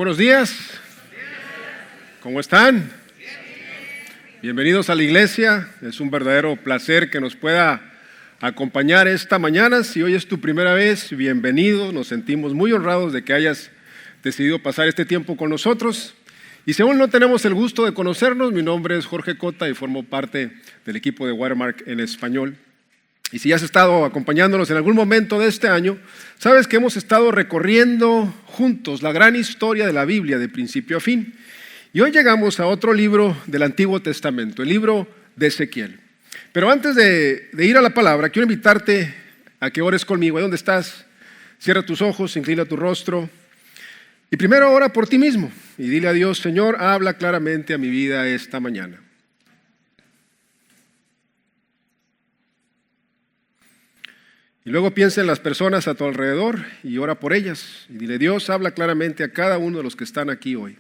buenos días. ¿Cómo están? Bienvenidos a la iglesia. Es un verdadero placer que nos pueda acompañar esta mañana. Si hoy es tu primera vez, bienvenido. Nos sentimos muy honrados de que hayas decidido pasar este tiempo con nosotros. Y si aún no tenemos el gusto de conocernos, mi nombre es Jorge Cota y formo parte del equipo de Watermark en español. Y si has estado acompañándonos en algún momento de este año, sabes que hemos estado recorriendo juntos la gran historia de la Biblia de principio a fin. Y hoy llegamos a otro libro del Antiguo Testamento, el libro de Ezequiel. Pero antes de ir a la palabra, quiero invitarte a que ores conmigo. Ahí donde estás, cierra tus ojos, inclina tu rostro. Y primero ora por ti mismo y dile a Dios: Señor, habla claramente a mi vida esta mañana. Y luego piensa en las personas a tu alrededor y ora por ellas. Y dile: Dios, habla claramente a cada uno de los que están aquí hoy.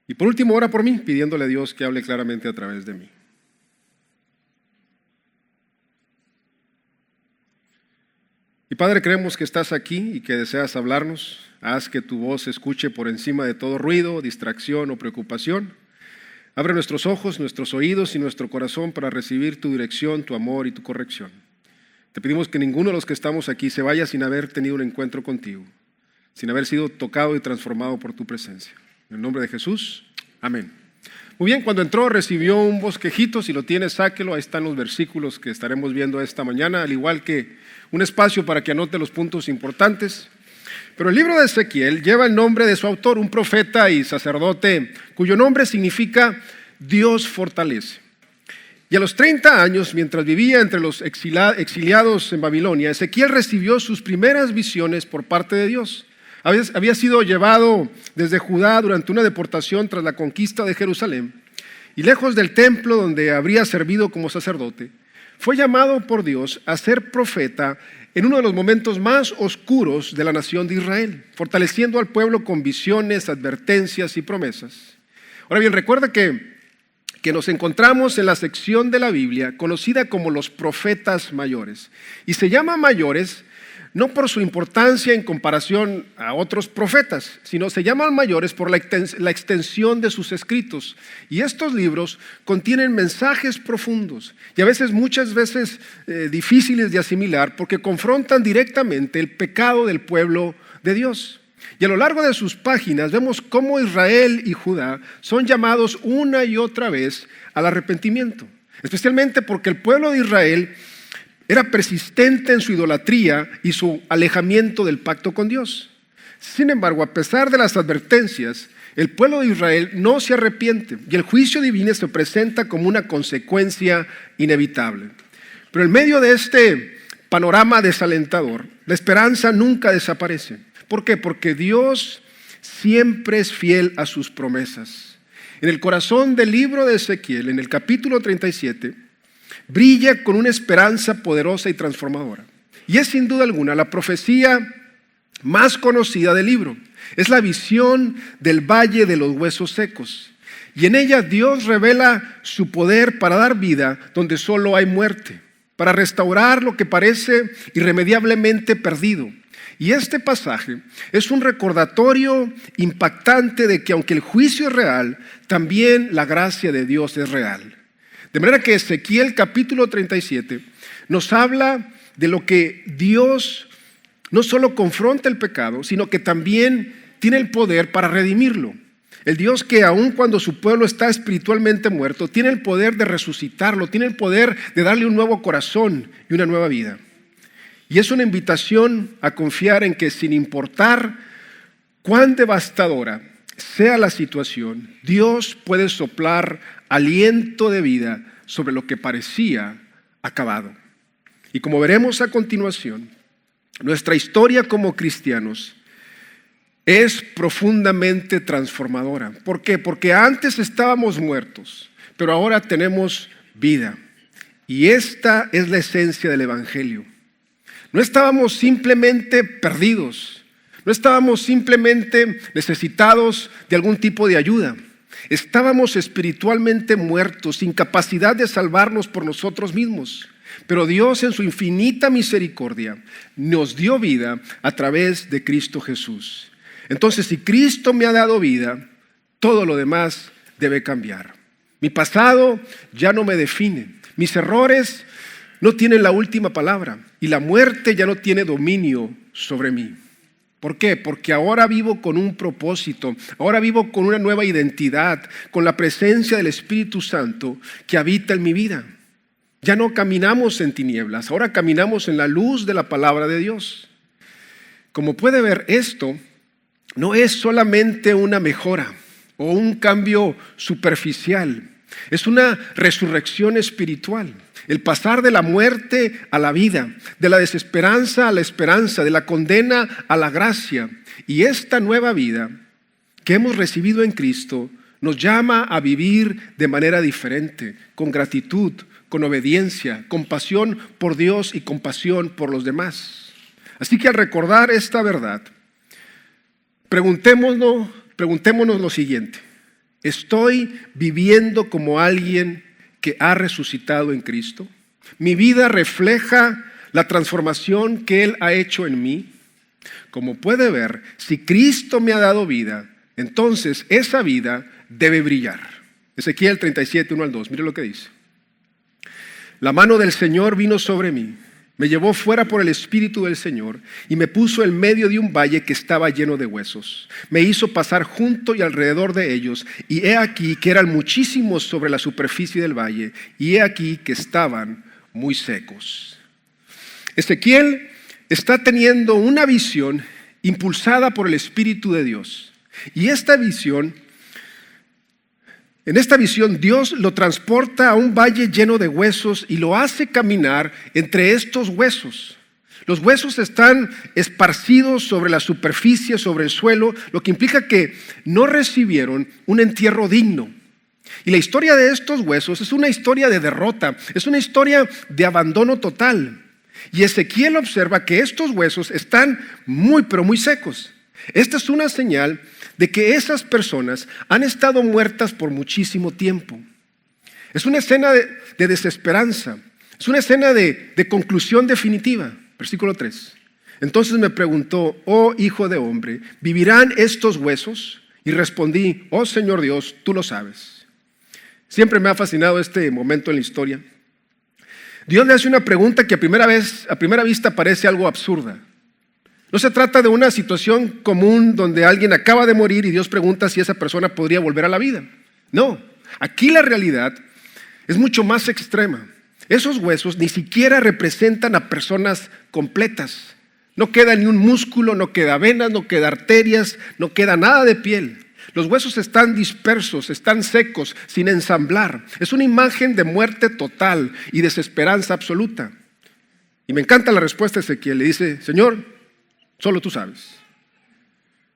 Y por último, ora por mí, pidiéndole a Dios que hable claramente a través de mí. Y Padre, creemos que estás aquí y que deseas hablarnos. Haz que tu voz se escuche por encima de todo ruido, distracción o preocupación. Abre nuestros ojos, nuestros oídos y nuestro corazón para recibir tu dirección, tu amor y tu corrección. Te pedimos que ninguno de los que estamos aquí se vaya sin haber tenido un encuentro contigo, sin haber sido tocado y transformado por tu presencia. En el nombre de Jesús, amén. Muy bien, cuando entró recibió un bosquejito. Si lo tienes, sáquelo. Ahí están los versículos que estaremos viendo esta mañana, al igual que un espacio para que anote los puntos importantes. Pero el libro de Ezequiel lleva el nombre de su autor, un profeta y sacerdote cuyo nombre significa Dios fortalece. Y a los 30 años, mientras vivía entre los exiliados en Babilonia, Ezequiel recibió sus primeras visiones por parte de Dios. Había sido llevado desde Judá durante una deportación tras la conquista de Jerusalén, y lejos del templo donde habría servido como sacerdote, fue llamado por Dios a ser profeta en uno de los momentos más oscuros de la nación de Israel, fortaleciendo al pueblo con visiones, advertencias y promesas. Ahora bien, recuerda que nos encontramos en la sección de la Biblia conocida como los profetas mayores. Y se llama mayores no por su importancia en comparación a otros profetas, sino se llaman mayores por la extensión de sus escritos. Y estos libros contienen mensajes profundos y a veces, muchas veces difíciles de asimilar, porque confrontan directamente el pecado del pueblo de Dios. Y a lo largo de sus páginas vemos cómo Israel y Judá son llamados una y otra vez al arrepentimiento, especialmente porque el pueblo de Israel era persistente en su idolatría y su alejamiento del pacto con Dios. Sin embargo, a pesar de las advertencias, el pueblo de Israel no se arrepiente y el juicio divino se presenta como una consecuencia inevitable. Pero en medio de este panorama desalentador, la esperanza nunca desaparece. ¿Por qué? Porque Dios siempre es fiel a sus promesas. En el corazón del libro de Ezequiel, en el capítulo 37, brilla con una esperanza poderosa y transformadora. Y es sin duda alguna la profecía más conocida del libro. Es la visión del valle de los huesos secos. Y en ella Dios revela su poder para dar vida donde solo hay muerte, para restaurar lo que parece irremediablemente perdido. Y este pasaje es un recordatorio impactante de que aunque el juicio es real, también la gracia de Dios es real. De manera que Ezequiel capítulo 37 nos habla de lo que Dios no solo confronta el pecado, sino que también tiene el poder para redimirlo. El Dios que aun cuando su pueblo está espiritualmente muerto, tiene el poder de resucitarlo, tiene el poder de darle un nuevo corazón y una nueva vida. Y es una invitación a confiar en que sin importar cuán devastadora sea la situación, Dios puede soplar aliento de vida sobre lo que parecía acabado. Y como veremos a continuación, nuestra historia como cristianos es profundamente transformadora. ¿Por qué? Porque antes estábamos muertos, pero ahora tenemos vida. Y esta es la esencia del Evangelio. No estábamos simplemente perdidos, no estábamos simplemente necesitados de algún tipo de ayuda. Estábamos espiritualmente muertos, sin capacidad de salvarnos por nosotros mismos. Pero Dios en su infinita misericordia nos dio vida a través de Cristo Jesús. Entonces, si Cristo me ha dado vida, todo lo demás debe cambiar. Mi pasado ya no me define. Mis errores no tienen la última palabra y la muerte ya no tiene dominio sobre mí. ¿Por qué? Porque ahora vivo con un propósito, ahora vivo con una nueva identidad, con la presencia del Espíritu Santo que habita en mi vida. Ya no caminamos en tinieblas, ahora caminamos en la luz de la palabra de Dios. Como puede ver, esto no es solamente una mejora o un cambio superficial, es una resurrección espiritual. El pasar de la muerte a la vida, de la desesperanza a la esperanza, de la condena a la gracia. Y esta nueva vida que hemos recibido en Cristo nos llama a vivir de manera diferente, con gratitud, con obediencia, con pasión por Dios y compasión por los demás. Así que al recordar esta verdad, preguntémonos lo siguiente: ¿estoy viviendo como alguien que ha resucitado en Cristo? ¿Mi vida refleja la transformación que Él ha hecho en mí? Como puede ver, si Cristo me ha dado vida, entonces esa vida debe brillar. Ezequiel 37, 1 al 2, mire lo que dice. La mano del Señor vino sobre mí, me llevó fuera por el Espíritu del Señor y me puso en medio de un valle que estaba lleno de huesos. Me hizo pasar junto y alrededor de ellos, y he aquí que eran muchísimos sobre la superficie del valle, y he aquí que estaban muy secos. Ezequiel está teniendo una visión impulsada por el Espíritu de Dios. Y en esta visión Dios lo transporta a un valle lleno de huesos y lo hace caminar entre estos huesos. Los huesos están esparcidos sobre la superficie, sobre el suelo, lo que implica que no recibieron un entierro digno. Y la historia de estos huesos es una historia de derrota, es una historia de abandono total. Y Ezequiel observa que estos huesos están muy, pero muy secos. Esta es una señal de que esas personas han estado muertas por muchísimo tiempo. Es una escena de desesperanza, es una escena de conclusión definitiva. Versículo 3. Entonces me preguntó: oh hijo de hombre, ¿vivirán estos huesos? Y respondí: oh Señor Dios, tú lo sabes. Siempre me ha fascinado este momento en la historia. Dios le hace una pregunta que a primera vista parece algo absurda. No se trata de una situación común donde alguien acaba de morir y Dios pregunta si esa persona podría volver a la vida. No, aquí la realidad es mucho más extrema. Esos huesos ni siquiera representan a personas completas. No queda ni un músculo, no queda venas, no queda arterias, no queda nada de piel. Los huesos están dispersos, están secos, sin ensamblar. Es una imagen de muerte total y desesperanza absoluta. Y me encanta la respuesta de Ezequiel. Le dice: Señor, solo tú sabes.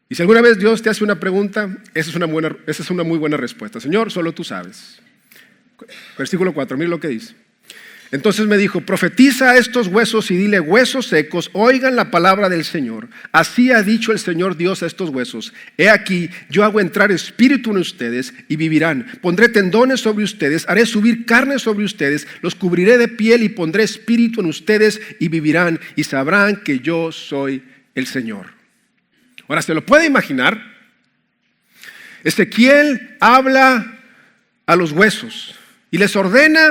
Y si alguna vez Dios te hace una pregunta, esa es una muy buena respuesta. Señor, solo tú sabes. Versículo 4, mire lo que dice. Entonces me dijo: profetiza a estos huesos y dile: huesos secos, oigan la palabra del Señor. Así ha dicho el Señor Dios a estos huesos: he aquí, yo hago entrar espíritu en ustedes y vivirán. Pondré tendones sobre ustedes, haré subir carne sobre ustedes, los cubriré de piel y pondré espíritu en ustedes y vivirán, y sabrán que yo soy el Señor. Ahora, ¿se lo puede imaginar? Ezequiel habla a los huesos y les ordena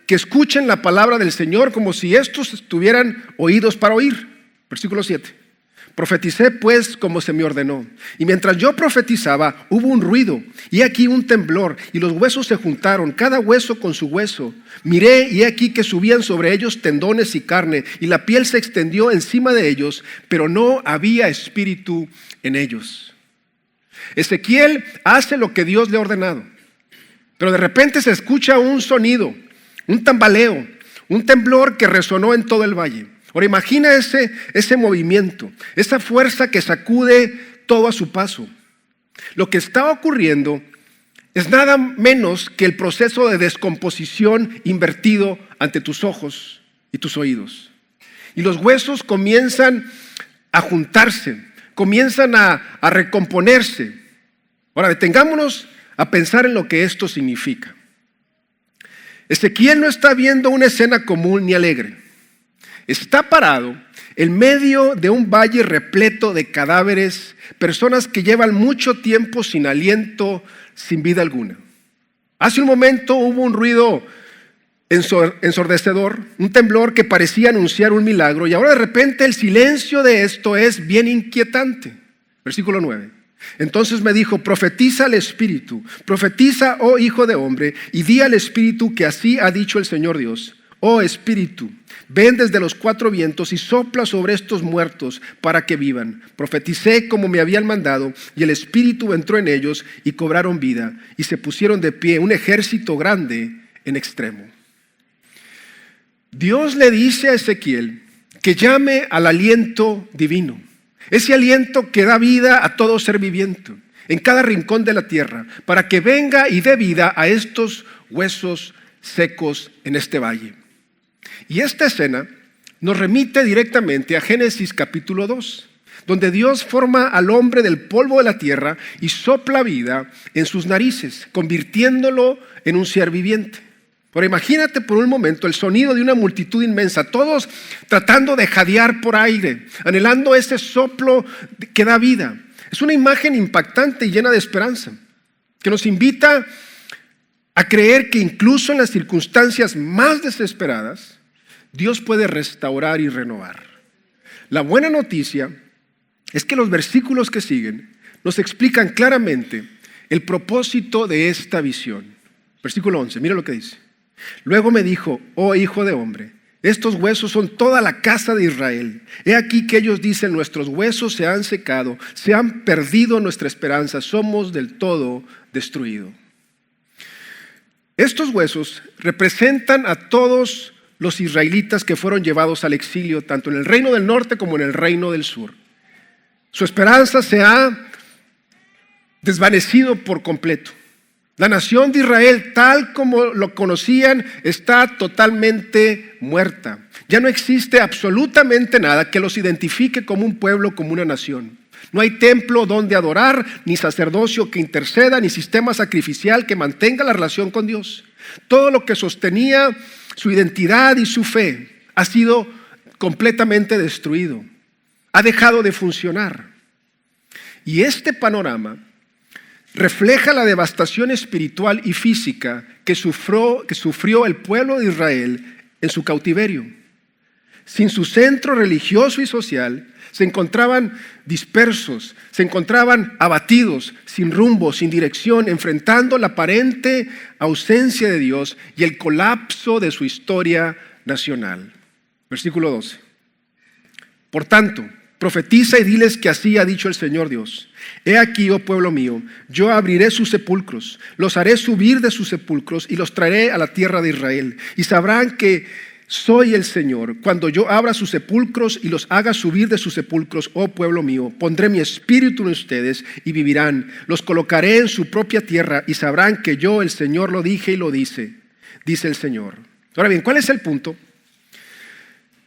que escuchen la palabra del Señor como si estos tuvieran oídos para oír. Versículo 7. Profeticé pues como se me ordenó. Y mientras yo profetizaba, hubo un ruido, y aquí un temblor, y los huesos se juntaron, cada hueso con su hueso. Miré, y aquí que subían sobre ellos tendones y carne, y la piel se extendió encima de ellos, pero no había espíritu en ellos. Ezequiel hace lo que Dios le ha ordenado, pero de repente se escucha un sonido, un tambaleo, un temblor que resonó en todo el valle. Ahora imagina ese movimiento, esa fuerza que sacude todo a su paso. Lo que está ocurriendo es nada menos que el proceso de descomposición invertido ante tus ojos y tus oídos. Y los huesos comienzan a juntarse, comienzan a recomponerse. Ahora detengámonos a pensar en lo que esto significa. Ezequiel no está viendo una escena común ni alegre. Está parado en medio de un valle repleto de cadáveres, personas que llevan mucho tiempo sin aliento, sin vida alguna. Hace un momento hubo un ruido ensordecedor, un temblor que parecía anunciar un milagro, y ahora de repente el silencio de esto es bien inquietante. Versículo 9. Entonces me dijo: profetiza al Espíritu, profetiza, oh hijo de hombre, y di al Espíritu que así ha dicho el Señor Dios. Oh Espíritu, ven desde los 4 vientos y sopla sobre estos muertos para que vivan. Profeticé como me habían mandado, y el Espíritu entró en ellos y cobraron vida, y se pusieron de pie un ejército grande en extremo. Dios le dice a Ezequiel que llame al aliento divino, ese aliento que da vida a todo ser viviente en cada rincón de la tierra, para que venga y dé vida a estos huesos secos en este valle. Y esta escena nos remite directamente a Génesis capítulo 2, donde Dios forma al hombre del polvo de la tierra y sopla vida en sus narices, convirtiéndolo en un ser viviente. Pero imagínate por un momento el sonido de una multitud inmensa, todos tratando de jadear por aire, anhelando ese soplo que da vida. Es una imagen impactante y llena de esperanza, que nos invita a creer que incluso en las circunstancias más desesperadas, Dios puede restaurar y renovar. La buena noticia es que los versículos que siguen nos explican claramente el propósito de esta visión. Versículo 11, mira lo que dice. Luego me dijo: oh hijo de hombre, estos huesos son toda la casa de Israel. He aquí que ellos dicen: nuestros huesos se han secado, se han perdido nuestra esperanza, somos del todo destruidos. Estos huesos representan a todos los israelitas que fueron llevados al exilio, tanto en el reino del norte como en el reino del sur. Su esperanza se ha desvanecido por completo. La nación de Israel, tal como lo conocían, está totalmente muerta. Ya no existe absolutamente nada que los identifique como un pueblo, como una nación. No hay templo donde adorar, ni sacerdocio que interceda, ni sistema sacrificial que mantenga la relación con Dios. Todo lo que sostenía su identidad y su fe ha sido completamente destruido. Ha dejado de funcionar. Y este panorama refleja la devastación espiritual y física que sufrió el pueblo de Israel en su cautiverio. Sin su centro religioso y social, se encontraban dispersos, se encontraban abatidos, sin rumbo, sin dirección, enfrentando la aparente ausencia de Dios y el colapso de su historia nacional. Versículo 12. Por tanto, profetiza y diles que así ha dicho el Señor Dios. He aquí, oh pueblo mío, yo abriré sus sepulcros, los haré subir de sus sepulcros y los traeré a la tierra de Israel. Y sabrán que soy el Señor cuando yo abra sus sepulcros y los haga subir de sus sepulcros, oh pueblo mío. Pondré mi espíritu en ustedes y vivirán. Los colocaré en su propia tierra y sabrán que yo, el Señor, lo dije y lo dice el Señor. Ahora bien, ¿cuál es el punto?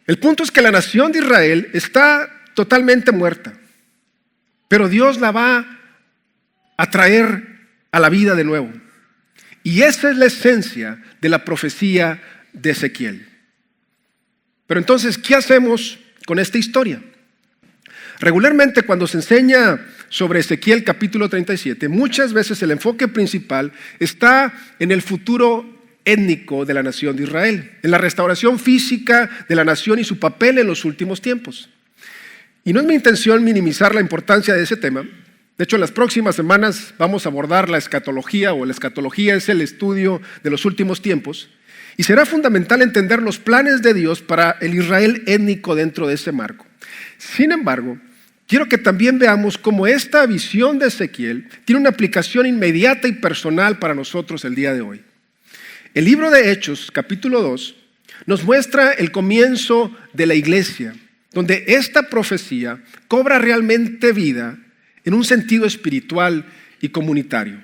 El punto es que la nación de Israel está totalmente muerta, pero Dios la va a traer a la vida de nuevo. Y esa es la esencia de la profecía de Ezequiel. Pero entonces, ¿qué hacemos con esta historia? Regularmente cuando se enseña sobre Ezequiel capítulo 37, muchas veces el enfoque principal está en el futuro étnico de la nación de Israel, en la restauración física de la nación y su papel en los últimos tiempos. Y no es mi intención minimizar la importancia de ese tema. De hecho, en las próximas semanas vamos a abordar la escatología, o la escatología es el estudio de los últimos tiempos. Y será fundamental entender los planes de Dios para el Israel étnico dentro de ese marco. Sin embargo, quiero que también veamos cómo esta visión de Ezequiel tiene una aplicación inmediata y personal para nosotros el día de hoy. El libro de Hechos, capítulo 2, nos muestra el comienzo de la iglesia, donde esta profecía cobra realmente vida en un sentido espiritual y comunitario.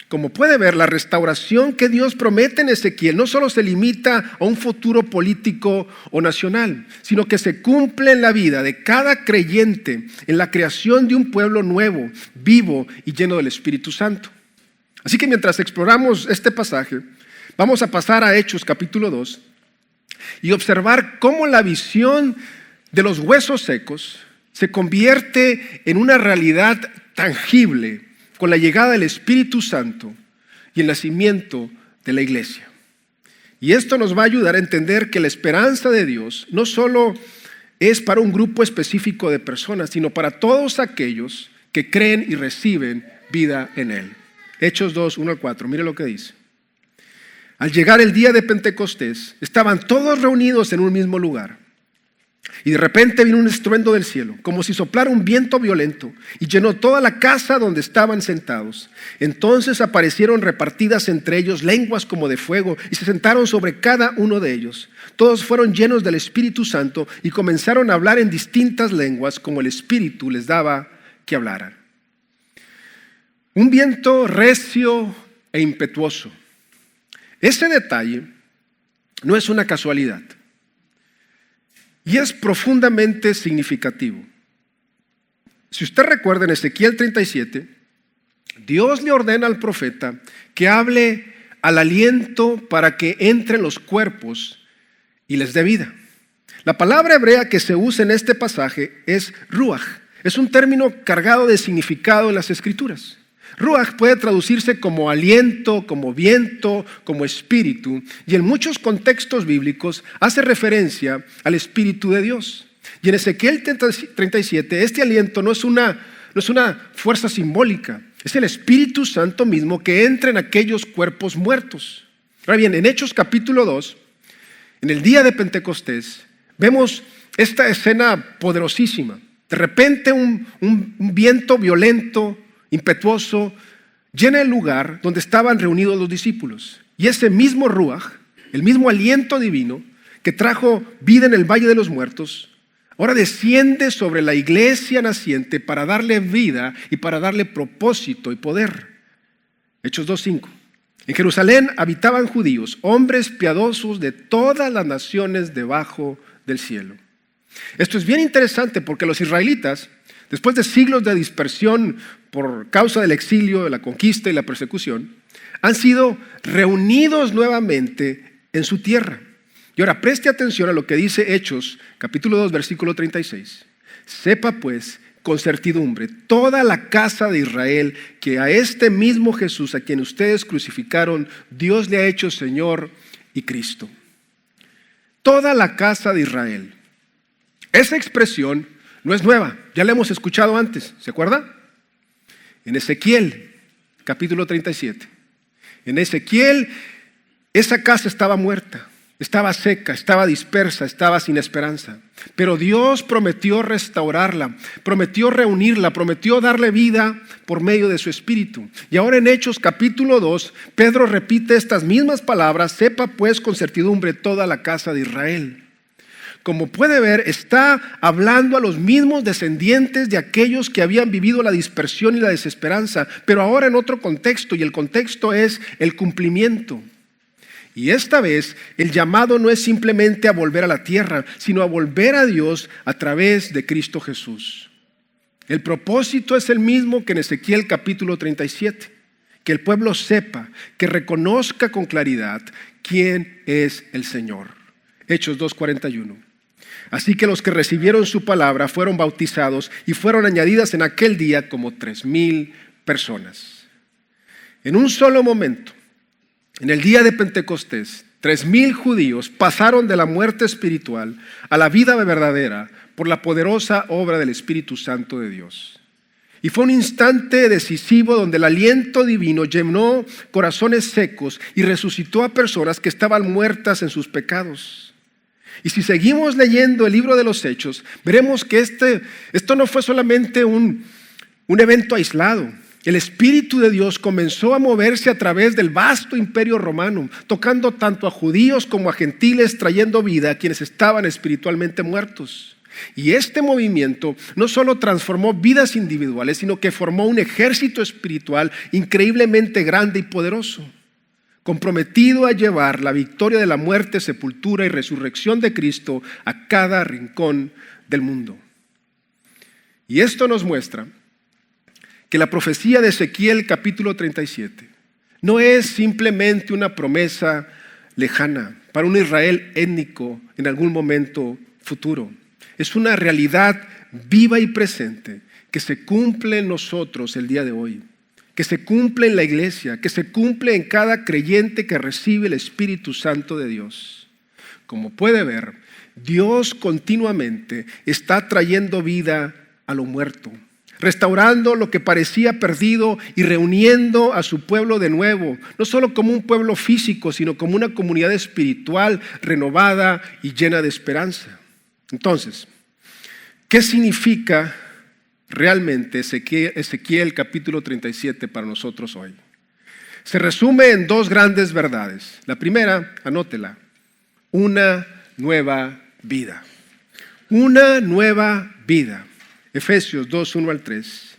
Como puede ver, la restauración que Dios promete en Ezequiel no solo se limita a un futuro político o nacional, sino que se cumple en la vida de cada creyente en la creación de un pueblo nuevo, vivo y lleno del Espíritu Santo. Así que mientras exploramos este pasaje, Vamos a pasar a Hechos capítulo 2 y observar cómo la visión de los huesos secos se convierte en una realidad tangible con la llegada del Espíritu Santo y el nacimiento de la iglesia. Y esto nos va a ayudar a entender que la esperanza de Dios no solo es para un grupo específico de personas, sino para todos aquellos que creen y reciben vida en Él. Hechos 2, 1 al 4, mire lo que dice. Al llegar el día de Pentecostés, estaban todos reunidos en un mismo lugar. Y de repente vino un estruendo del cielo, como si soplara un viento violento, y llenó toda la casa donde estaban sentados. Entonces aparecieron repartidas entre ellos lenguas como de fuego, y se sentaron sobre cada uno de ellos. Todos fueron llenos del Espíritu Santo, y comenzaron a hablar en distintas lenguas, como el Espíritu les daba que hablaran. Un viento recio e impetuoso. Ese detalle no es una casualidad. Y es profundamente significativo. Si usted recuerda en Ezequiel 37, Dios le ordena al profeta que hable al aliento para que entren los cuerpos y les dé vida. La palabra hebrea que se usa en este pasaje es ruach. Es un término cargado de significado en las Escrituras. Ruach puede traducirse como aliento, como viento, como espíritu, y en muchos contextos bíblicos hace referencia al Espíritu de Dios. Y en Ezequiel 37, este aliento no es una fuerza simbólica, es el Espíritu Santo mismo que entra en aquellos cuerpos muertos. Ahora bien, en Hechos capítulo 2, en el día de Pentecostés, vemos esta escena poderosísima. De repente un viento violento, impetuoso, llena el lugar donde estaban reunidos los discípulos. Y ese mismo ruaj, el mismo aliento divino que trajo vida en el Valle de los Muertos, ahora desciende sobre la iglesia naciente para darle vida y para darle propósito y poder. Hechos 2:5. En Jerusalén habitaban judíos, hombres piadosos de todas las naciones debajo del cielo. Esto es bien interesante porque los israelitas, después de siglos de dispersión por causa del exilio, de la conquista y la persecución, han sido reunidos nuevamente en su tierra. Y ahora preste atención a lo que dice Hechos, capítulo 2, versículo 36. Sepa pues con certidumbre toda la casa de Israel que a este mismo Jesús, a quien ustedes crucificaron, Dios le ha hecho Señor y Cristo. Toda la casa de Israel. Esa expresión no es nueva, ya la hemos escuchado antes, ¿se acuerda? En Ezequiel, capítulo 37. En Ezequiel, esa casa estaba muerta, estaba seca, estaba dispersa, estaba sin esperanza. Pero Dios prometió restaurarla, prometió reunirla, prometió darle vida por medio de su Espíritu. Y ahora en Hechos, capítulo 2, Pedro repite estas mismas palabras: sepa pues con certidumbre toda la casa de Israel. Como puede ver, está hablando a los mismos descendientes de aquellos que habían vivido la dispersión y la desesperanza, pero ahora en otro contexto, y el contexto es el cumplimiento. Y esta vez el llamado no es simplemente a volver a la tierra, sino a volver a Dios a través de Cristo Jesús. El propósito es el mismo que en Ezequiel capítulo 37, que el pueblo sepa, que reconozca con claridad quién es el Señor. Hechos 2:41. Así que los que recibieron su palabra fueron bautizados y fueron añadidas en aquel día como 3,000 personas. En un solo momento, en el día de Pentecostés, 3,000 judíos pasaron de la muerte espiritual a la vida verdadera por la poderosa obra del Espíritu Santo de Dios. Y fue un instante decisivo donde el aliento divino llenó corazones secos y resucitó a personas que estaban muertas en sus pecados. Y si seguimos leyendo el libro de los Hechos, veremos que esto no fue solamente un evento aislado. El Espíritu de Dios comenzó a moverse a través del vasto imperio romano, tocando tanto a judíos como a gentiles, trayendo vida a quienes estaban espiritualmente muertos. Y este movimiento no solo transformó vidas individuales, sino que formó un ejército espiritual increíblemente grande y poderoso, comprometido a llevar la victoria de la muerte, sepultura y resurrección de Cristo a cada rincón del mundo. Y esto nos muestra que la profecía de Ezequiel capítulo 37, No es simplemente una promesa lejana para un Israel étnico en algún momento futuro. Es una realidad viva y presente que se cumple en nosotros el día de hoy, que se cumple en la iglesia, que se cumple en cada creyente que recibe el Espíritu Santo de Dios. Como puede ver, Dios continuamente está trayendo vida a lo muerto, restaurando lo que parecía perdido y reuniendo a su pueblo de nuevo, no solo como un pueblo físico, sino como una comunidad espiritual renovada y llena de esperanza. Entonces, ¿qué significa realmente Ezequiel capítulo 37 para nosotros hoy? Se resume en dos grandes verdades. La primera, anótela, una nueva vida. Una nueva vida. Efesios 2, 1 al 3.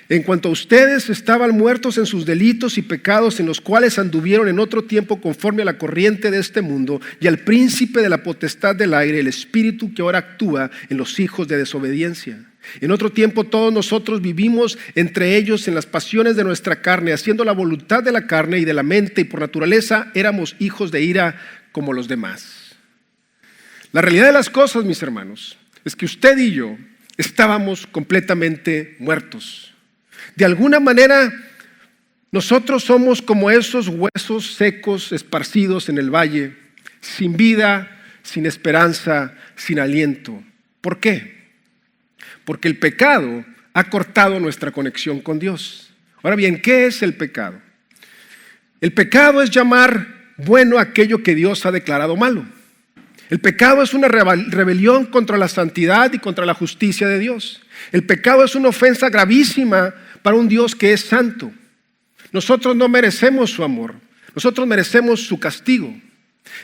En cuanto a ustedes estaban muertos en sus delitos y pecados en los cuales anduvieron en otro tiempo conforme a la corriente de este mundo y al príncipe de la potestad del aire, el espíritu que ahora actúa en los hijos de desobediencia. En otro tiempo todos nosotros vivimos entre ellos en las pasiones de nuestra carne, haciendo la voluntad de la carne y de la mente, y por naturaleza éramos hijos de ira como los demás. La realidad de las cosas, mis hermanos, es que usted y yo estábamos completamente muertos. De alguna manera, nosotros somos como esos huesos secos esparcidos en el valle, sin vida, sin esperanza, sin aliento. ¿Por qué? Porque el pecado ha cortado nuestra conexión con Dios. Ahora bien, ¿qué es el pecado? El pecado es llamar bueno aquello que Dios ha declarado malo. El pecado es una rebelión contra la santidad y contra la justicia de Dios. El pecado es una ofensa gravísima para un Dios que es santo. Nosotros no merecemos su amor, nosotros merecemos su castigo.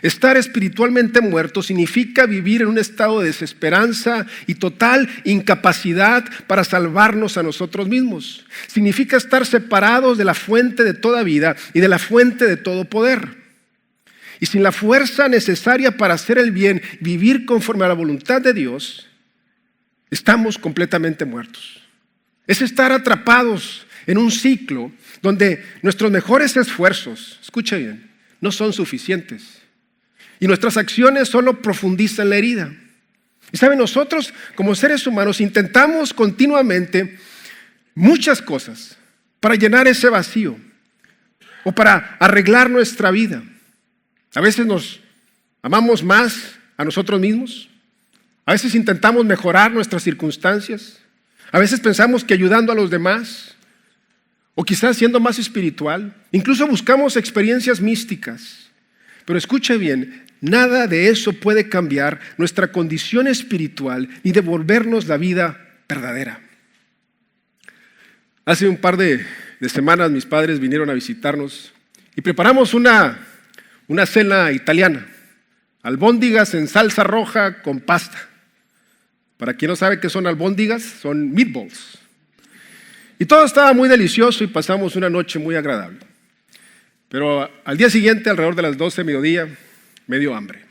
Estar espiritualmente muerto significa vivir en un estado de desesperanza y total incapacidad para salvarnos a nosotros mismos. Significa estar separados de la fuente de toda vida y de la fuente de todo poder. Y sin la fuerza necesaria para hacer el bien, vivir conforme a la voluntad de Dios, estamos completamente muertos. Es estar atrapados en un ciclo donde nuestros mejores esfuerzos, escucha bien, no son suficientes. Y nuestras acciones solo profundizan la herida. Y saben, nosotros como seres humanos intentamos continuamente muchas cosas para llenar ese vacío o para arreglar nuestra vida. A veces nos amamos más a nosotros mismos. A veces intentamos mejorar nuestras circunstancias. A veces pensamos que ayudando a los demás, o quizás siendo más espiritual, incluso buscamos experiencias místicas. Pero escuche bien, nada de eso puede cambiar nuestra condición espiritual ni devolvernos la vida verdadera. Hace un par de semanas mis padres vinieron a visitarnos y preparamos una cena italiana, albóndigas en salsa roja con pasta. Para quien no sabe qué son albóndigas, son meatballs. Y todo estaba muy delicioso y pasamos una noche muy agradable. Pero al día siguiente, alrededor de las 12 de mediodía, me dio hambre.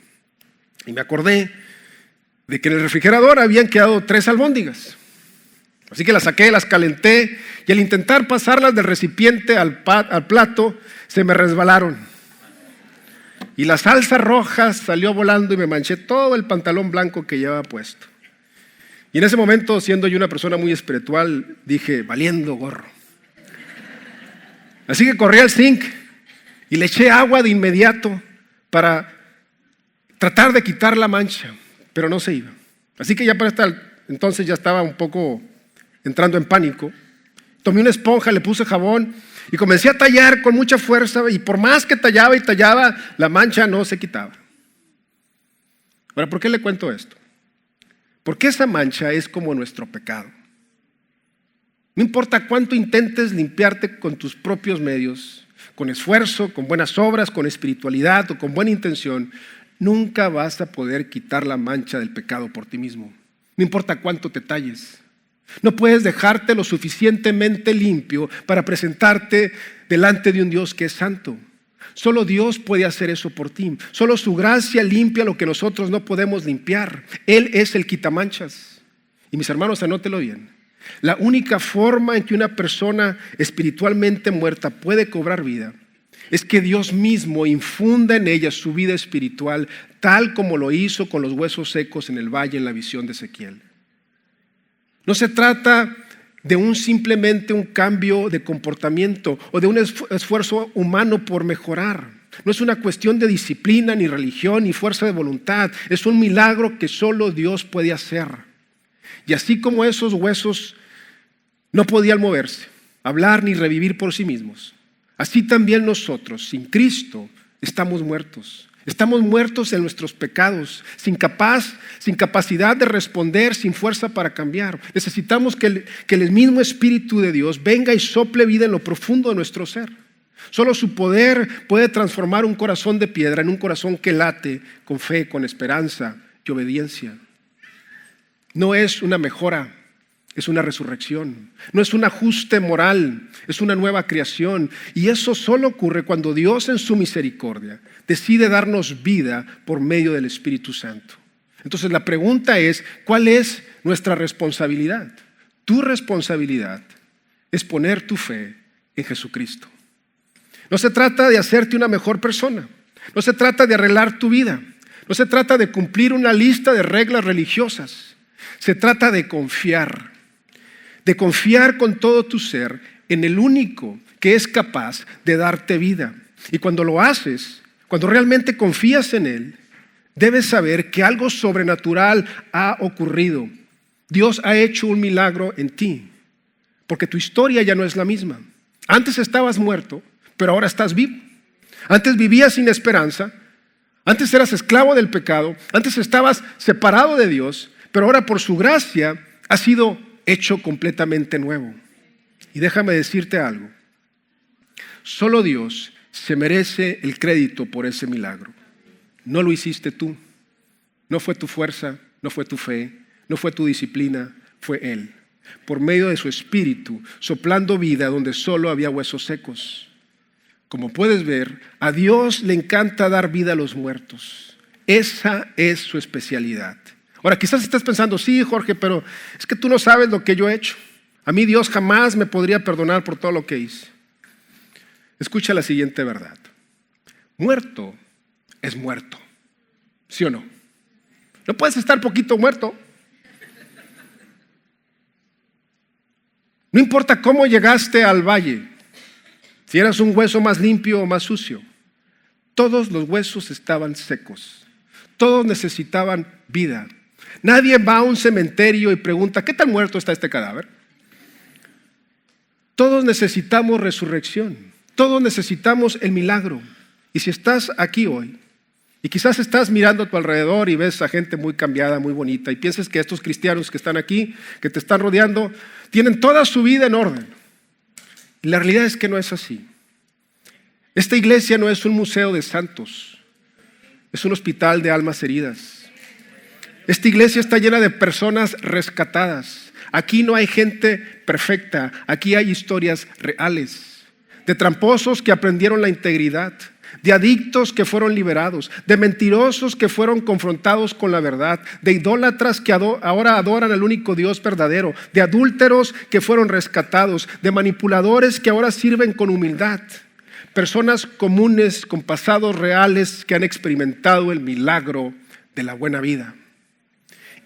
Y me acordé de que en el refrigerador habían quedado 3 albóndigas. Así que las saqué, las calenté y al intentar pasarlas del recipiente al plato, se me resbalaron. Y la salsa roja salió volando y me manché todo el pantalón blanco que llevaba puesto. Y en ese momento, siendo yo una persona muy espiritual, dije, valiendo gorro. Así que corrí al zinc y le eché agua de inmediato para tratar de quitar la mancha, pero no se iba. Así que ya para entonces ya estaba un poco entrando en pánico. Tomé una esponja, le puse jabón y comencé a tallar con mucha fuerza, y por más que tallaba y tallaba, la mancha no se quitaba. Ahora, ¿por qué le cuento esto? Porque esa mancha es como nuestro pecado. No importa cuánto intentes limpiarte con tus propios medios, con esfuerzo, con buenas obras, con espiritualidad o con buena intención, nunca vas a poder quitar la mancha del pecado por ti mismo. No importa cuánto te talles. No puedes dejarte lo suficientemente limpio para presentarte delante de un Dios que es santo. Solo Dios puede hacer eso por ti. Solo su gracia limpia lo que nosotros no podemos limpiar. Él es el quitamanchas. Y mis hermanos, anótelo bien. La única forma en que una persona espiritualmente muerta puede cobrar vida es que Dios mismo infunda en ella su vida espiritual, tal como lo hizo con los huesos secos en el valle en la visión de Ezequiel. No se trata de simplemente un cambio de comportamiento o de un esfuerzo humano por mejorar. No es una cuestión de disciplina, ni religión, ni fuerza de voluntad. Es un milagro que solo Dios puede hacer. Y así como esos huesos no podían moverse, hablar ni revivir por sí mismos, así también nosotros, sin Cristo, estamos muertos. Estamos muertos en nuestros pecados, sin capacidad de responder, sin fuerza para cambiar. Necesitamos que el mismo Espíritu de Dios venga y sople vida en lo profundo de nuestro ser. Solo su poder puede transformar un corazón de piedra en un corazón que late con fe, con esperanza y obediencia. No es una mejora, es una resurrección. No es un ajuste moral, es una nueva creación. Y eso solo ocurre cuando Dios en su misericordia decide darnos vida por medio del Espíritu Santo. Entonces la pregunta es, ¿cuál es nuestra responsabilidad? Tu responsabilidad es poner tu fe en Jesucristo. No se trata de hacerte una mejor persona. No se trata de arreglar tu vida. No se trata de cumplir una lista de reglas religiosas. Se trata de confiar con todo tu ser en el único que es capaz de darte vida. Y cuando lo haces, cuando realmente confías en Él, debes saber que algo sobrenatural ha ocurrido. Dios ha hecho un milagro en ti, porque tu historia ya no es la misma. Antes estabas muerto, pero ahora estás vivo. Antes vivías sin esperanza, antes eras esclavo del pecado, antes estabas separado de Dios, pero ahora por su gracia has sido hecho completamente nuevo. Y déjame decirte algo, solo Dios se merece el crédito por ese milagro. No lo hiciste tú, no fue tu fuerza, no fue tu fe, no fue tu disciplina, fue Él. Por medio de su Espíritu, soplando vida donde solo había huesos secos. Como puedes ver, a Dios le encanta dar vida a los muertos. Esa es su especialidad. Ahora, quizás estás pensando, sí, Jorge, pero es que tú no sabes lo que yo he hecho. A mí Dios jamás me podría perdonar por todo lo que hice. Escucha la siguiente verdad. Muerto es muerto. ¿Sí o no? No puedes estar poquito muerto. No importa cómo llegaste al valle, si eras un hueso más limpio o más sucio, todos los huesos estaban secos. Todos necesitaban vida. Nadie va a un cementerio y pregunta, ¿qué tan muerto está este cadáver? Todos necesitamos resurrección. Todos necesitamos el milagro. Y si estás aquí hoy, y quizás estás mirando a tu alrededor y ves a gente muy cambiada, muy bonita, y piensas que estos cristianos que están aquí, que te están rodeando, tienen toda su vida en orden. Y la realidad es que no es así. Esta iglesia no es un museo de santos, es un hospital de almas heridas. Esta iglesia está llena de personas rescatadas. Aquí no hay gente perfecta, aquí hay historias reales, de tramposos que aprendieron la integridad, de adictos que fueron liberados, de mentirosos que fueron confrontados con la verdad, de idólatras que ahora adoran al único Dios verdadero, de adúlteros que fueron rescatados, de manipuladores que ahora sirven con humildad, personas comunes con pasados reales que han experimentado el milagro de la buena vida.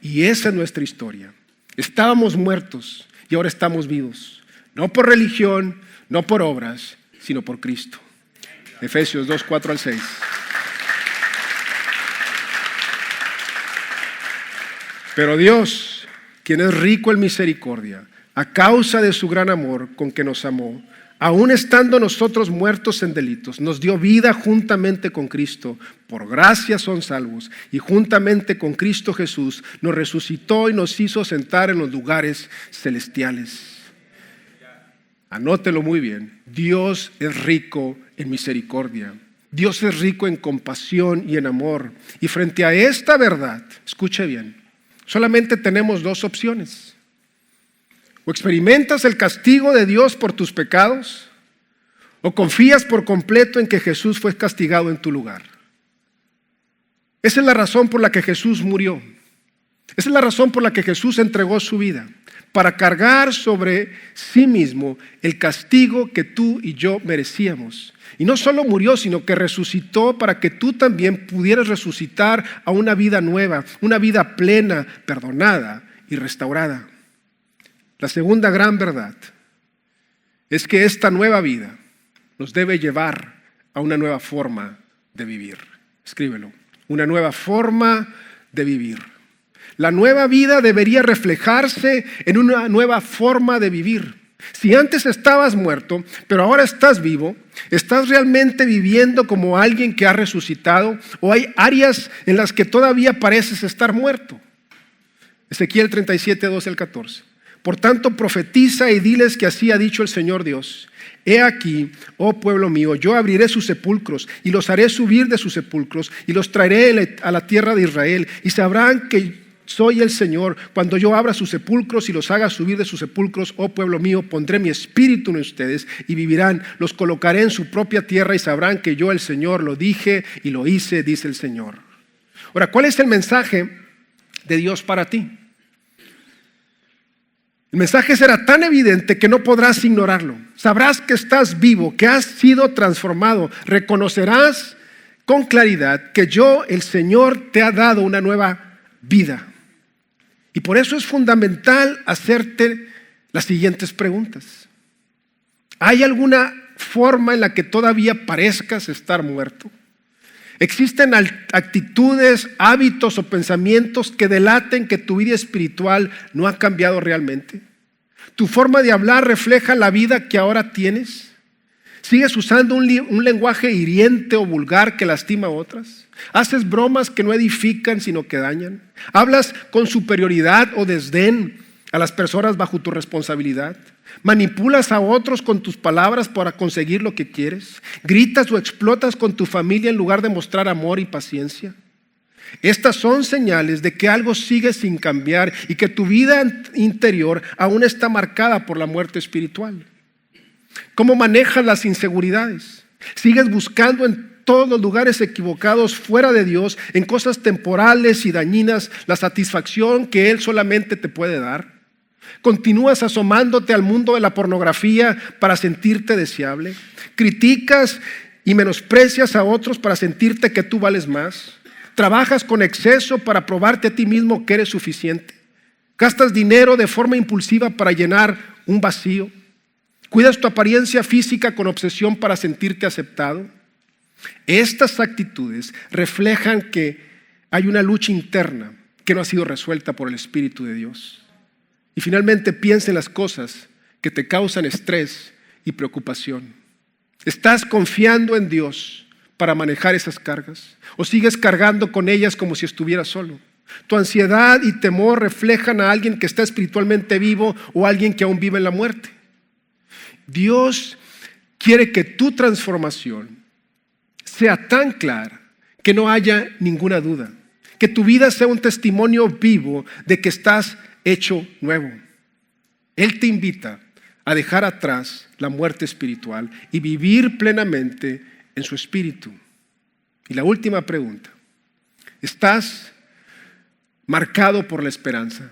Y esa es nuestra historia. Estábamos muertos y ahora estamos vivos, no por religión, no por obras, sino por Cristo. Efesios 2, 4 al 6. Pero Dios, quien es rico en misericordia, a causa de su gran amor con que nos amó, aun estando nosotros muertos en delitos, nos dio vida juntamente con Cristo. Por gracia son salvos. Y juntamente con Cristo Jesús nos resucitó y nos hizo sentar en los lugares celestiales. Anótelo muy bien. Dios es rico en misericordia. Dios es rico en compasión y en amor. Y frente a esta verdad, escuche bien, solamente tenemos dos opciones. O experimentas el castigo de Dios por tus pecados, o confías por completo en que Jesús fue castigado en tu lugar. Esa es la razón por la que Jesús murió. Esa es la razón por la que Jesús entregó su vida, para cargar sobre sí mismo el castigo que tú y yo merecíamos. Y no solo murió, sino que resucitó para que tú también pudieras resucitar a una vida nueva, una vida plena, perdonada y restaurada. La segunda gran verdad es que esta nueva vida nos debe llevar a una nueva forma de vivir. Escríbelo. Una nueva forma de vivir. La nueva vida debería reflejarse en una nueva forma de vivir. Si antes estabas muerto, pero ahora estás vivo, ¿estás realmente viviendo como alguien que ha resucitado? ¿O hay áreas en las que todavía pareces estar muerto? Ezequiel 37, 12 al 14. Por tanto, profetiza y diles que así ha dicho el Señor Dios. He aquí, oh pueblo mío, yo abriré sus sepulcros y los haré subir de sus sepulcros y los traeré a la tierra de Israel y sabrán que soy el Señor. Cuando yo abra sus sepulcros y los haga subir de sus sepulcros, oh pueblo mío, pondré mi espíritu en ustedes y vivirán. Los colocaré en su propia tierra y sabrán que yo el Señor lo dije y lo hice, dice el Señor. Ahora, ¿cuál es el mensaje de Dios para ti? El mensaje será tan evidente que no podrás ignorarlo. Sabrás que estás vivo, que has sido transformado. Reconocerás con claridad que yo, el Señor, te ha dado una nueva vida. Y por eso es fundamental hacerte las siguientes preguntas. ¿Hay alguna forma en la que todavía parezcas estar muerto? ¿Existen actitudes, hábitos o pensamientos que delaten que tu vida espiritual no ha cambiado realmente? ¿Tu forma de hablar refleja la vida que ahora tienes? ¿Sigues usando un lenguaje hiriente o vulgar que lastima a otras? ¿Haces bromas que no edifican sino que dañan? ¿Hablas con superioridad o desdén a las personas bajo tu responsabilidad? ¿Manipulas a otros con tus palabras para conseguir lo que quieres? ¿Gritas o explotas con tu familia en lugar de mostrar amor y paciencia? Estas son señales de que algo sigue sin cambiar y que tu vida interior aún está marcada por la muerte espiritual. ¿Cómo manejas las inseguridades? ¿Sigues buscando en todos los lugares equivocados fuera de Dios, en cosas temporales y dañinas, la satisfacción que Él solamente te puede dar? ¿Continúas asomándote al mundo de la pornografía para sentirte deseable? ¿Criticas y menosprecias a otros para sentirte que tú vales más? ¿Trabajas con exceso para probarte a ti mismo que eres suficiente? ¿Gastas dinero de forma impulsiva para llenar un vacío? ¿Cuidas tu apariencia física con obsesión para sentirte aceptado? Estas actitudes reflejan que hay una lucha interna que no ha sido resuelta por el Espíritu de Dios. Y finalmente piensa en las cosas que te causan estrés y preocupación. ¿Estás confiando en Dios para manejar esas cargas? ¿O sigues cargando con ellas como si estuvieras solo? Tu ansiedad y temor reflejan a alguien que está espiritualmente vivo o a alguien que aún vive en la muerte. Dios quiere que tu transformación sea tan clara que no haya ninguna duda. Que tu vida sea un testimonio vivo de que estás hecho nuevo. Él te invita a dejar atrás la muerte espiritual y vivir plenamente en su espíritu. Y la última pregunta: ¿estás marcado por la esperanza?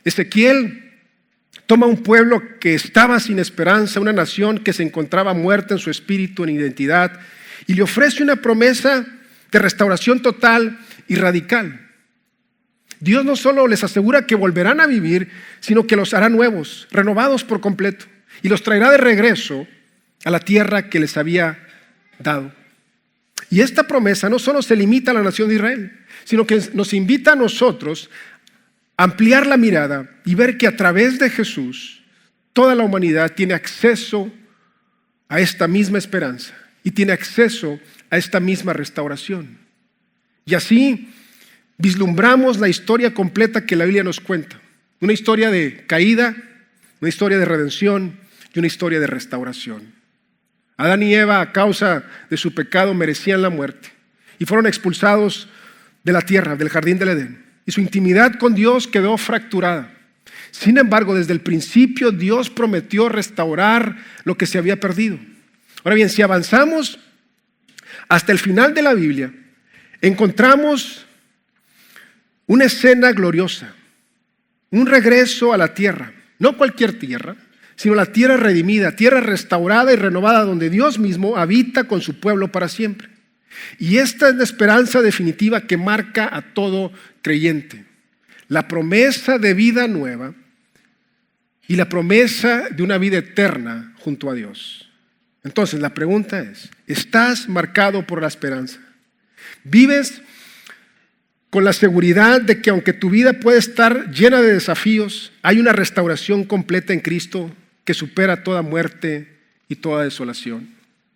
Ezequiel toma un pueblo que estaba sin esperanza, una nación que se encontraba muerta en su espíritu, en identidad, y le ofrece una promesa de restauración total y radical. Dios no solo les asegura que volverán a vivir, sino que los hará nuevos, renovados por completo, y los traerá de regreso a la tierra que les había dado. Y esta promesa no solo se limita a la nación de Israel, sino que nos invita a nosotros a ampliar la mirada y ver que a través de Jesús toda la humanidad tiene acceso a esta misma esperanza y tiene acceso a esta misma restauración. Y así vislumbramos la historia completa que la Biblia nos cuenta. Una historia de caída, una historia de redención y una historia de restauración. Adán y Eva, a causa de su pecado, merecían la muerte y fueron expulsados de la tierra, del jardín del Edén. Y su intimidad con Dios quedó fracturada. Sin embargo, desde el principio Dios prometió restaurar lo que se había perdido. Ahora bien, si avanzamos hasta el final de la Biblia, encontramos una escena gloriosa, un regreso a la tierra, no cualquier tierra, sino la tierra redimida, tierra restaurada y renovada donde Dios mismo habita con su pueblo para siempre. Y esta es la esperanza definitiva que marca a todo creyente. La promesa de vida nueva y la promesa de una vida eterna junto a Dios. Entonces la pregunta es, ¿estás marcado por la esperanza? ¿Vives con la seguridad de que aunque tu vida puede estar llena de desafíos, hay una restauración completa en Cristo que supera toda muerte y toda desolación?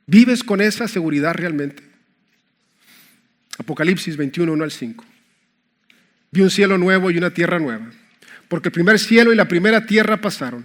¿Vives con esa seguridad realmente? Apocalipsis 21, 1 al 5. Vi un cielo nuevo y una tierra nueva, porque el primer cielo y la primera tierra pasaron,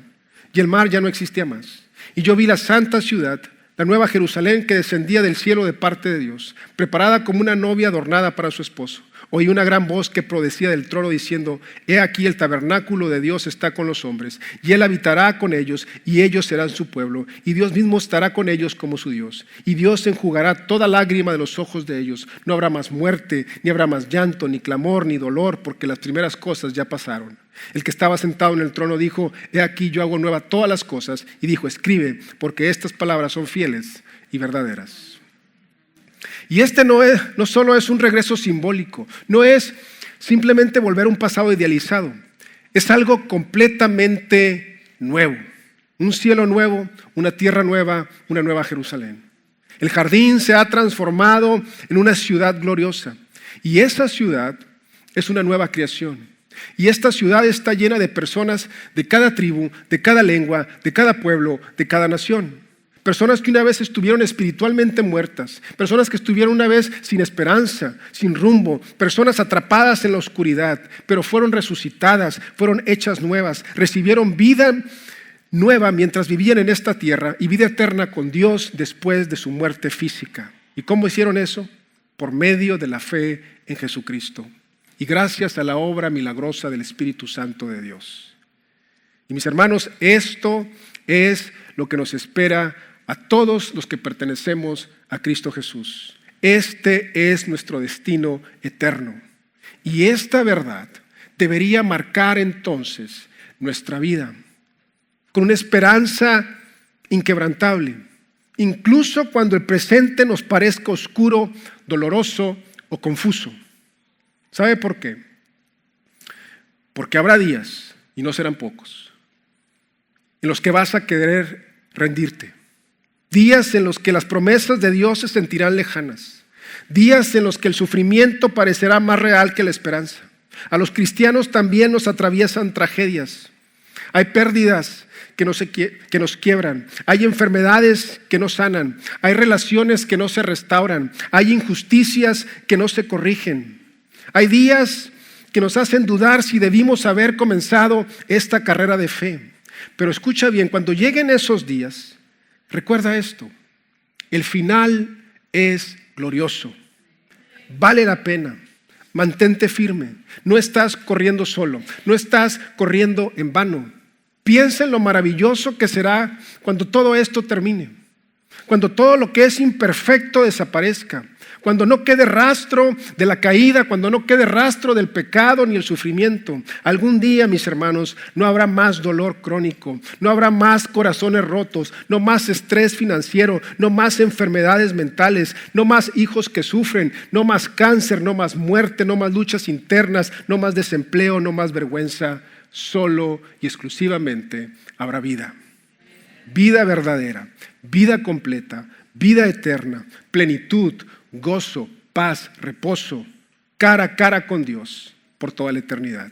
y el mar ya no existía más. Y yo vi la santa ciudad, la nueva Jerusalén, que descendía del cielo de parte de Dios, preparada como una novia adornada para su esposo. Oí una gran voz que procedía del trono diciendo: He aquí el tabernáculo de Dios está con los hombres, y Él habitará con ellos, y ellos serán su pueblo, y Dios mismo estará con ellos como su Dios. Y Dios enjugará toda lágrima de los ojos de ellos. No habrá más muerte, ni habrá más llanto, ni clamor, ni dolor, porque las primeras cosas ya pasaron. El que estaba sentado en el trono dijo: He aquí yo hago nueva todas las cosas. Y dijo: Escribe, porque estas palabras son fieles y verdaderas. Y no solo es un regreso simbólico, no es simplemente volver a un pasado idealizado, es algo completamente nuevo. Un cielo nuevo, una tierra nueva, una nueva Jerusalén. El jardín se ha transformado en una ciudad gloriosa, y esa ciudad es una nueva creación. Y esta ciudad está llena de personas de cada tribu, de cada lengua, de cada pueblo, de cada nación. Personas que una vez estuvieron espiritualmente muertas, personas que estuvieron una vez sin esperanza, sin rumbo, personas atrapadas en la oscuridad, pero fueron resucitadas, fueron hechas nuevas, recibieron vida nueva mientras vivían en esta tierra y vida eterna con Dios después de su muerte física. ¿Y cómo hicieron eso? Por medio de la fe en Jesucristo y gracias a la obra milagrosa del Espíritu Santo de Dios. Y mis hermanos, esto es lo que nos espera a todos los que pertenecemos a Cristo Jesús. Este es nuestro destino eterno. Y esta verdad debería marcar entonces nuestra vida con una esperanza inquebrantable, incluso cuando el presente nos parezca oscuro, doloroso o confuso. ¿Sabe por qué? Porque habrá días, y no serán pocos, en los que vas a querer rendirte. Días en los que las promesas de Dios se sentirán lejanas. Días en los que el sufrimiento parecerá más real que la esperanza. A los cristianos también nos atraviesan tragedias. Hay pérdidas que nos quiebran. Hay enfermedades que no sanan. Hay relaciones que no se restauran. Hay injusticias que no se corrigen. Hay días que nos hacen dudar si debimos haber comenzado esta carrera de fe. Pero escucha bien, cuando lleguen esos días, recuerda esto: el final es glorioso, vale la pena, mantente firme, no estás corriendo solo, no estás corriendo en vano. Piensa en lo maravilloso que será cuando todo esto termine, cuando todo lo que es imperfecto desaparezca, cuando no quede rastro de la caída, cuando no quede rastro del pecado ni el sufrimiento. Algún día, mis hermanos, no habrá más dolor crónico, no habrá más corazones rotos, no más estrés financiero, no más enfermedades mentales, no más hijos que sufren, no más cáncer, no más muerte, no más luchas internas, no más desempleo, no más vergüenza. Solo y exclusivamente habrá vida. Vida verdadera, vida completa, vida eterna, plenitud, gozo, paz, reposo, cara a cara con Dios por toda la eternidad.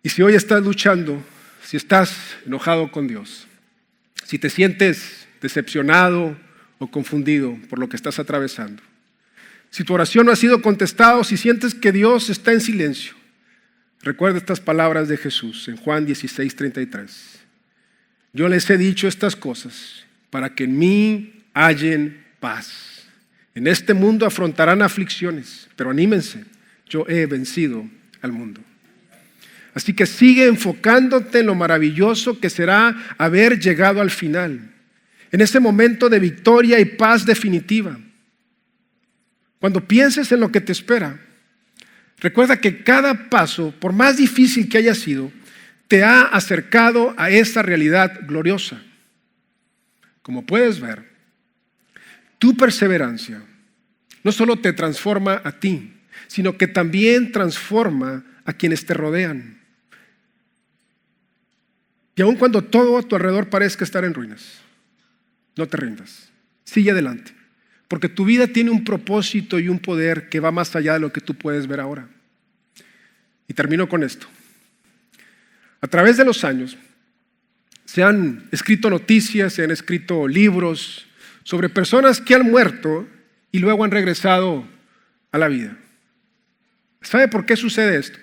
Y si hoy estás luchando, si estás enojado con Dios, si te sientes decepcionado o confundido por lo que estás atravesando, si tu oración no ha sido contestada o si sientes que Dios está en silencio, recuerda estas palabras de Jesús en Juan 16:33. Yo les he dicho estas cosas para que en mí hallen paz. En este mundo afrontarán aflicciones, pero anímense, yo he vencido al mundo. Así que sigue enfocándote en lo maravilloso que será haber llegado al final, en ese momento de victoria y paz definitiva. Cuando pienses en lo que te espera, Recuerda que cada paso, por más difícil que haya sido, te ha acercado a esa realidad gloriosa. Como puedes ver, tu perseverancia no solo te transforma a ti, sino que también transforma a quienes te rodean. Y aun cuando todo a tu alrededor parezca estar en ruinas, no te rindas, sigue adelante, porque tu vida tiene un propósito y un poder que va más allá de lo que tú puedes ver ahora. Y termino con esto. A través de los años se han escrito noticias, se han escrito libros sobre personas que han muerto y luego han regresado a la vida. ¿Sabe por qué sucede esto?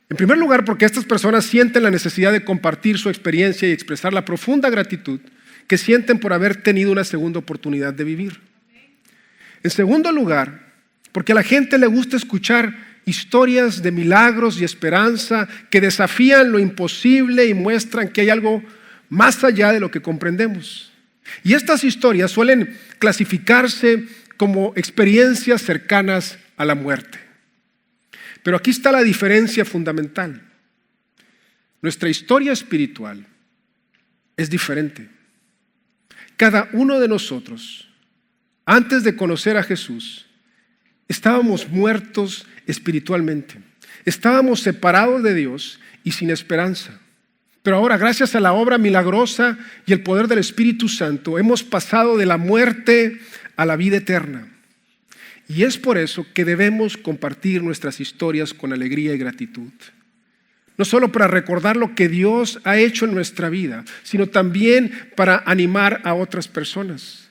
En primer lugar, porque estas personas sienten la necesidad de compartir su experiencia y expresar la profunda gratitud que sienten por haber tenido una segunda oportunidad de vivir. En segundo lugar, porque a la gente le gusta escuchar historias de milagros y esperanza que desafían lo imposible y muestran que hay algo más allá de lo que comprendemos. Y estas historias suelen clasificarse como experiencias cercanas a la muerte. Pero aquí está la diferencia fundamental. Nuestra historia espiritual es diferente. Cada uno de nosotros, antes de conocer a Jesús, estábamos muertos espiritualmente. Estábamos separados de Dios y sin esperanza. Pero ahora, gracias a la obra milagrosa y el poder del Espíritu Santo, hemos pasado de la muerte a la vida eterna. Y es por eso que debemos compartir nuestras historias con alegría y gratitud. No solo para recordar lo que Dios ha hecho en nuestra vida, sino también para animar a otras personas.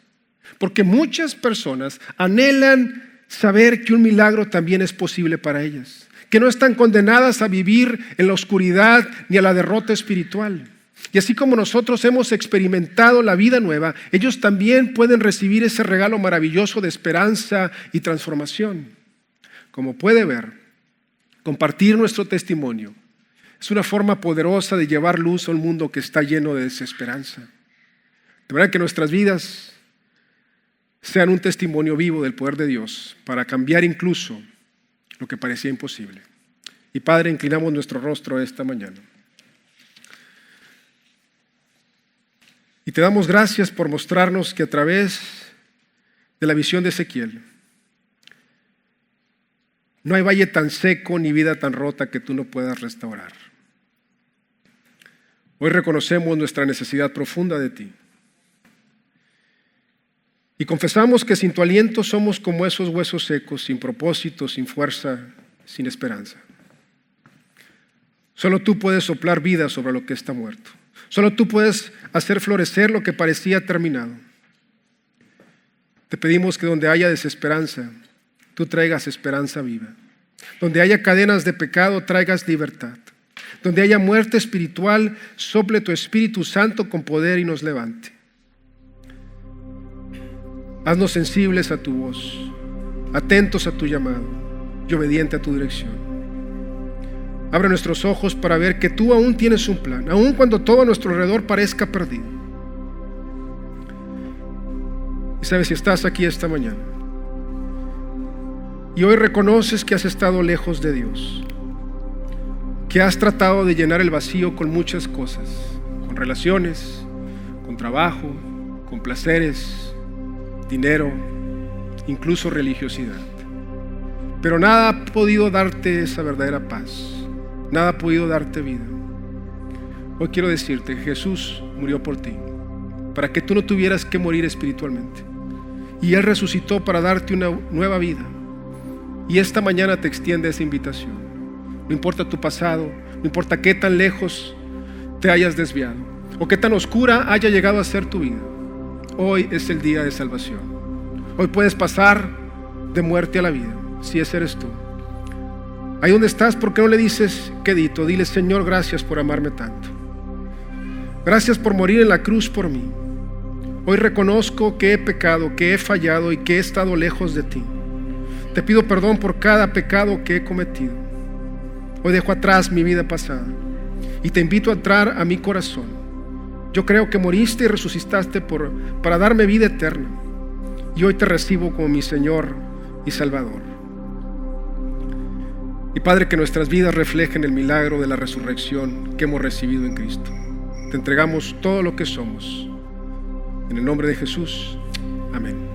Porque muchas personas anhelan saber que un milagro también es posible para ellas, que no están condenadas a vivir en la oscuridad ni a la derrota espiritual. Y así como nosotros hemos experimentado la vida nueva, ellos también pueden recibir ese regalo maravilloso de esperanza y transformación. Como puede ver, compartir nuestro testimonio es una forma poderosa de llevar luz a un mundo que está lleno de desesperanza. De manera que nuestras vidas sean un testimonio vivo del poder de Dios para cambiar incluso lo que parecía imposible. Y Padre, inclinamos nuestro rostro esta mañana. Y te damos gracias por mostrarnos que a través de la visión de Ezequiel no hay valle tan seco ni vida tan rota que tú no puedas restaurar. Hoy reconocemos nuestra necesidad profunda de ti. Y confesamos que sin tu aliento somos como esos huesos secos, sin propósito, sin fuerza, sin esperanza. Solo tú puedes soplar vida sobre lo que está muerto. Solo tú puedes hacer florecer lo que parecía terminado. Te pedimos que donde haya desesperanza, tú traigas esperanza viva. Donde haya cadenas de pecado, traigas libertad. Donde haya muerte espiritual, sople tu Espíritu Santo con poder y nos levante. Haznos sensibles a tu voz, atentos a tu llamado y obediente a tu dirección. Abre nuestros ojos para ver que tú aún tienes un plan, aun cuando todo a nuestro alrededor parezca perdido. Y sabes, si estás aquí esta mañana y hoy reconoces que has estado lejos de Dios, que has tratado de llenar el vacío con muchas cosas, con relaciones, con trabajo, con placeres, dinero, incluso religiosidad. Pero nada ha podido darte esa verdadera paz. Nada ha podido darte vida. Hoy quiero decirte que Jesús murió por ti, para que tú no tuvieras que morir espiritualmente. Y Él resucitó para darte una nueva vida. Y esta mañana te extiende esa invitación. No importa tu pasado, no importa qué tan lejos te hayas desviado, o qué tan oscura haya llegado a ser tu vida. Hoy es el día de salvación. Hoy puedes pasar de muerte a la vida, si ese eres tú. Ahí donde estás, ¿por qué no le dices quedito? Dile: Señor, gracias por amarme tanto. Gracias por morir en la cruz por mí. Hoy reconozco que he pecado, que he fallado y que he estado lejos de ti. Te pido perdón por cada pecado que he cometido. Hoy dejo atrás mi vida pasada y te invito a entrar a mi corazón. Yo creo que moriste y resucitaste para darme vida eterna. Y hoy te recibo como mi Señor y Salvador. Y Padre, que nuestras vidas reflejen el milagro de la resurrección que hemos recibido en Cristo. Te entregamos todo lo que somos. En el nombre de Jesús. Amén.